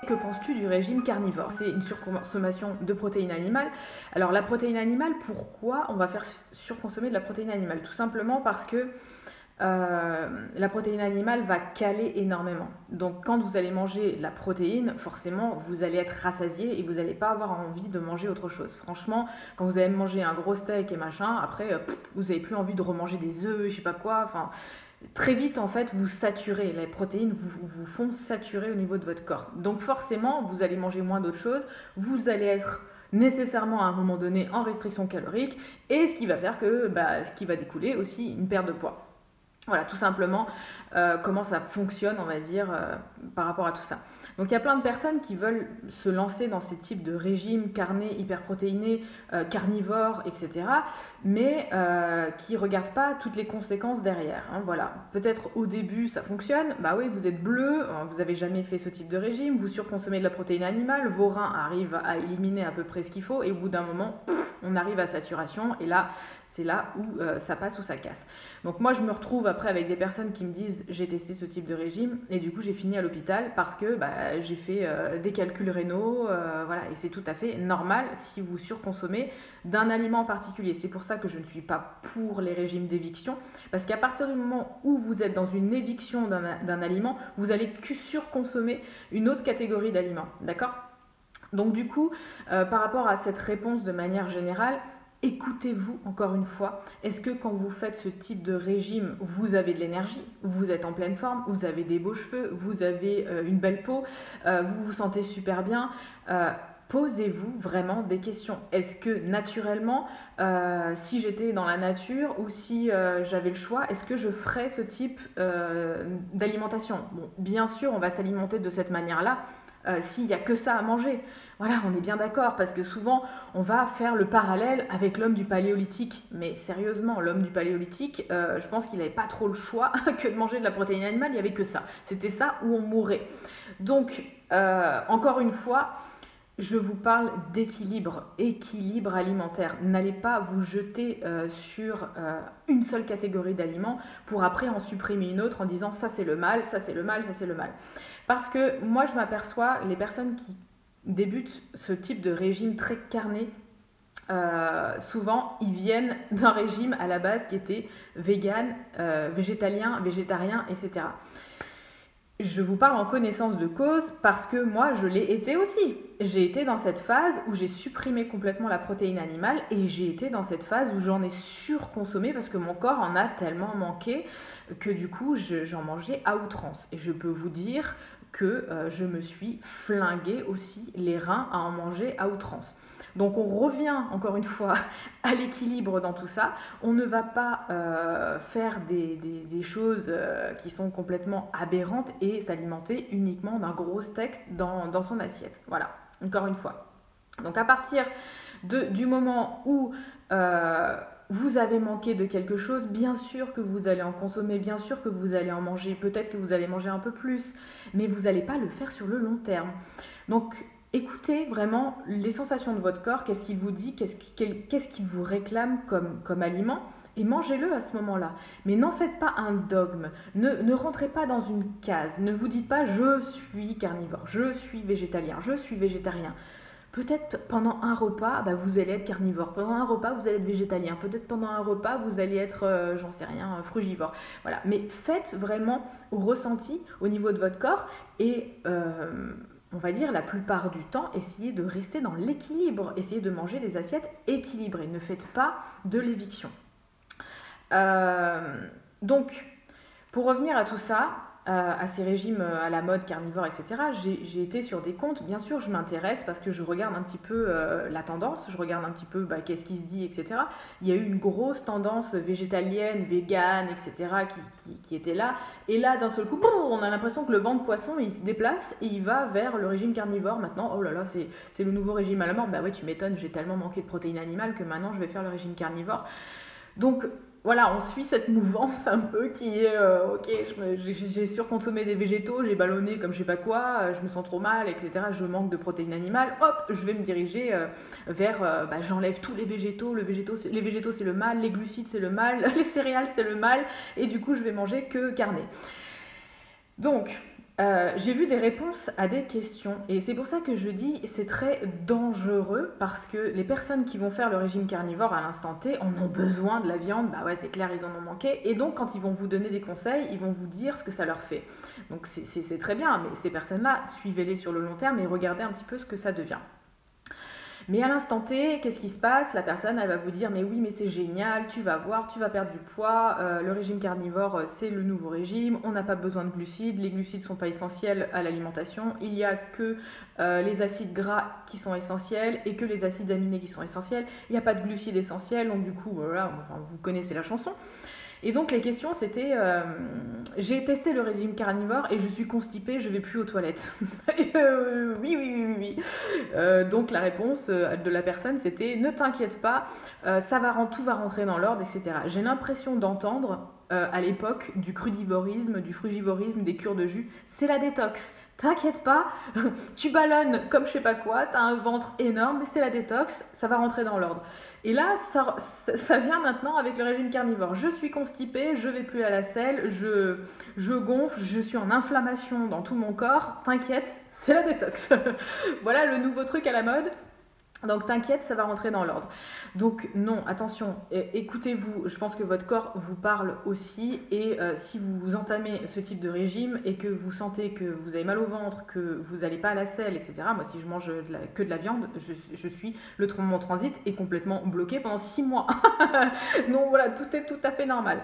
que penses-tu du régime carnivore? C'est une surconsommation de protéines animales. Alors la protéine animale, pourquoi on va faire surconsommer de la protéine animale? Tout simplement parce que la protéine animale va caler énormément. Donc quand vous allez manger la protéine, forcément vous allez être rassasié et vous n'allez pas avoir envie de manger autre chose. Franchement, quand vous allez manger un gros steak et machin, après vous n'avez plus envie de remanger des œufs, je sais pas quoi, enfin très vite en fait vous saturez, les protéines vous font saturer au niveau de votre corps. Donc forcément vous allez manger moins d'autres choses, vous allez être nécessairement à un moment donné en restriction calorique et ce qui va faire que, ce qui va découler aussi une perte de poids. Voilà, tout simplement comment ça fonctionne, on va dire, par rapport à tout ça. Donc il y a plein de personnes qui veulent se lancer dans ces types de régimes carnés, hyperprotéinés, carnivores, etc. Mais qui ne regardent pas toutes les conséquences derrière. Hein, voilà. Peut-être au début ça fonctionne, bah oui, vous êtes bleu, vous n'avez jamais fait ce type de régime, vous surconsommez de la protéine animale, vos reins arrivent à éliminer à peu près ce qu'il faut, et au bout d'un moment, on arrive à saturation, et là, c'est là où ça passe ou ça casse. Donc moi je me retrouve après avec des personnes qui me disent j'ai testé ce type de régime et du coup j'ai fini à l'hôpital parce que j'ai fait des calculs rénaux, voilà, et c'est tout à fait normal si vous surconsommez d'un aliment en particulier. C'est pour ça que je ne suis pas pour les régimes d'éviction, parce qu'à partir du moment où vous êtes dans une éviction d'un aliment, vous allez surconsommer une autre catégorie d'aliments, d'accord? Donc du coup, par rapport à cette réponse de manière générale, écoutez-vous encore une fois. Est-ce que quand vous faites ce type de régime, vous avez de l'énergie, vous êtes en pleine forme, vous avez des beaux cheveux, vous avez une belle peau, vous vous sentez super bien? Posez-vous vraiment des questions. Est-ce que naturellement, si j'étais dans la nature ou si j'avais le choix, est-ce que je ferais ce type d'alimentation? Bon, bien sûr, on va s'alimenter de cette manière-là. S'il n'y a que ça à manger. Voilà, on est bien d'accord, parce que souvent, on va faire le parallèle avec l'homme du paléolithique. Mais sérieusement, l'homme du paléolithique, je pense qu'il n'avait pas trop le choix que de manger de la protéine animale, il n'y avait que ça. C'était ça ou on mourait. Donc, encore une fois, je vous parle d'équilibre, équilibre alimentaire. N'allez pas vous jeter sur une seule catégorie d'aliments pour après en supprimer une autre en disant ça c'est le mal, ça c'est le mal, ça c'est le mal. Parce que moi je m'aperçois, les personnes qui débutent ce type de régime très carné, souvent ils viennent d'un régime à la base qui était vegan, végétalien, végétarien, etc. Je vous parle en connaissance de cause parce que moi je l'ai été aussi. J'ai été dans cette phase où j'ai supprimé complètement la protéine animale et j'ai été dans cette phase où j'en ai surconsommé parce que mon corps en a tellement manqué que du coup j'en mangeais à outrance. Et je peux vous dire que je me suis flingué aussi les reins à en manger à outrance. Donc on revient encore une fois à l'équilibre dans tout ça. On ne va pas faire des choses qui sont complètement aberrantes et s'alimenter uniquement d'un gros steak dans son assiette. Voilà, encore une fois. Donc à partir du moment où vous avez manqué de quelque chose, bien sûr que vous allez en consommer, bien sûr que vous allez en manger, peut-être que vous allez manger un peu plus, mais vous n'allez pas le faire sur le long terme. Donc écoutez vraiment les sensations de votre corps, qu'est-ce qu'il vous dit, qu'est-ce qu'il vous réclame comme aliment, et mangez-le à ce moment-là. Mais n'en faites pas un dogme, ne rentrez pas dans une case, ne vous dites pas je suis carnivore, je suis végétalien, je suis végétarien. Peut-être pendant un repas, vous allez être carnivore. Pendant un repas, vous allez être végétalien. Peut-être pendant un repas, vous allez être, j'en sais rien, frugivore. Voilà. Mais faites vraiment au ressenti, au niveau de votre corps. Et on va dire la plupart du temps, essayez de rester dans l'équilibre. Essayez de manger des assiettes équilibrées. Ne faites pas de l'éviction. Donc, pour revenir à tout ça, à ces régimes à la mode, carnivore, etc., j'ai été sur des comptes. Bien sûr, je m'intéresse parce que je regarde un petit peu la tendance, je regarde un petit peu qu'est-ce qui se dit, etc. Il y a eu une grosse tendance végétalienne, végane, etc., qui était là. Et là, d'un seul coup, on a l'impression que le vent de poisson, il se déplace et il va vers le régime carnivore. Maintenant, oh là là, c'est le nouveau régime à la mode. Bah ouais, tu m'étonnes, j'ai tellement manqué de protéines animales que maintenant, je vais faire le régime carnivore. Donc, voilà, on suit cette mouvance un peu qui est ok, j'ai surconsommé des végétaux, j'ai ballonné comme je sais pas quoi, je me sens trop mal, etc. Je manque de protéines animales, hop, je vais me diriger vers j'enlève tous les végétaux, les végétaux c'est le mal, les glucides c'est le mal, les céréales c'est le mal, et du coup je vais manger que carné. Donc, J'ai vu des réponses à des questions et c'est pour ça que je dis c'est très dangereux parce que les personnes qui vont faire le régime carnivore à l'instant T en ont besoin de la viande, bah ouais c'est clair ils en ont manqué et donc quand ils vont vous donner des conseils ils vont vous dire ce que ça leur fait. Donc c'est très bien mais ces personnes-là suivez-les sur le long terme et regardez un petit peu ce que ça devient. Mais à l'instant T, qu'est-ce qui se passe? La personne, elle va vous dire, mais oui, mais c'est génial, tu vas voir, tu vas perdre du poids, le régime carnivore, c'est le nouveau régime, on n'a pas besoin de glucides, les glucides ne sont pas essentiels à l'alimentation, il n'y a que les acides gras qui sont essentiels et que les acides aminés qui sont essentiels, il n'y a pas de glucides essentiels, donc du coup, voilà, enfin, vous connaissez la chanson. Et donc les questions c'était j'ai testé le régime carnivore et je suis constipée, je vais plus aux toilettes. Oui, oui, oui, oui, oui. Donc la réponse de la personne c'était ne t'inquiète pas, tout va rentrer dans l'ordre, etc. J'ai l'impression d'entendre à l'époque du crudivorisme, du frugivorisme, des cures de jus, c'est la détox. T'inquiète pas, tu ballonnes comme je sais pas quoi, t'as un ventre énorme, mais c'est la détox, ça va rentrer dans l'ordre. Et là, ça vient maintenant avec le régime carnivore. Je suis constipée, je vais plus à la selle, je gonfle, je suis en inflammation dans tout mon corps. T'inquiète, c'est la détox. Voilà le nouveau truc à la mode. Donc t'inquiète, ça va rentrer dans l'ordre. Donc non, attention, écoutez-vous, je pense que votre corps vous parle aussi et si vous entamez ce type de régime et que vous sentez que vous avez mal au ventre, que vous n'allez pas à la selle, etc. Moi si je mange que de la viande, mon transit est complètement bloqué pendant 6 mois. Donc voilà, tout est tout à fait normal.